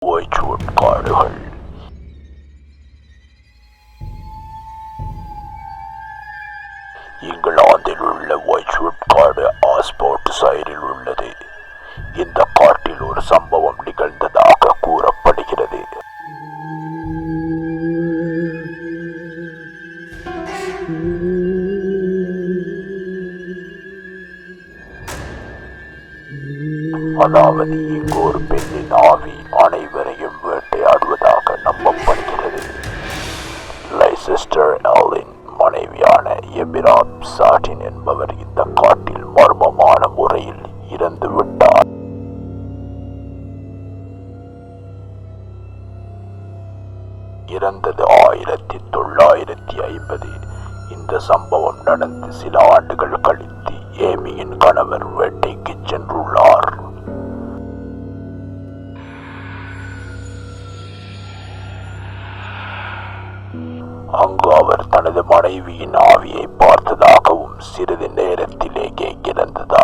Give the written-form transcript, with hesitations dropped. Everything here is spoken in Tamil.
ஒய்ட்வுட் காடுகள். இங்கிலாந்தில் உள்ள ஒய்ட்வுட் காடு ஆக்ஸ்போர்ட்ஷைரில் உள்ளது. இந்த காட்டில் ஒரு சம்பவம் நிகழ்ந்ததாக கூறப்படுகிறது. அதாவது இங்கு ஒரு பெண்ணின் ஆவி அனைவரையும் வேட்டையாடுவதாக நம்பப்படுகிறது. லைசெஸ்டர் எர்லின் மனைவியான எபிராப் சாட்டின் என்பவர் இந்த காட்டில் மர்மமான முறையில் இறந்து விட்டார். இறந்தது 1950. இந்த சம்பவம் நடந்து சில ஆண்டுகள் கழித்து ஏமியின் கணவர் வேட்டைக்கு சென்றுள்ளார். அங்கு அவர் தனது மனைவியின் ஆவியை பார்த்ததாகவும் சிறிது நேரத்திலேயே இறந்ததாகவும்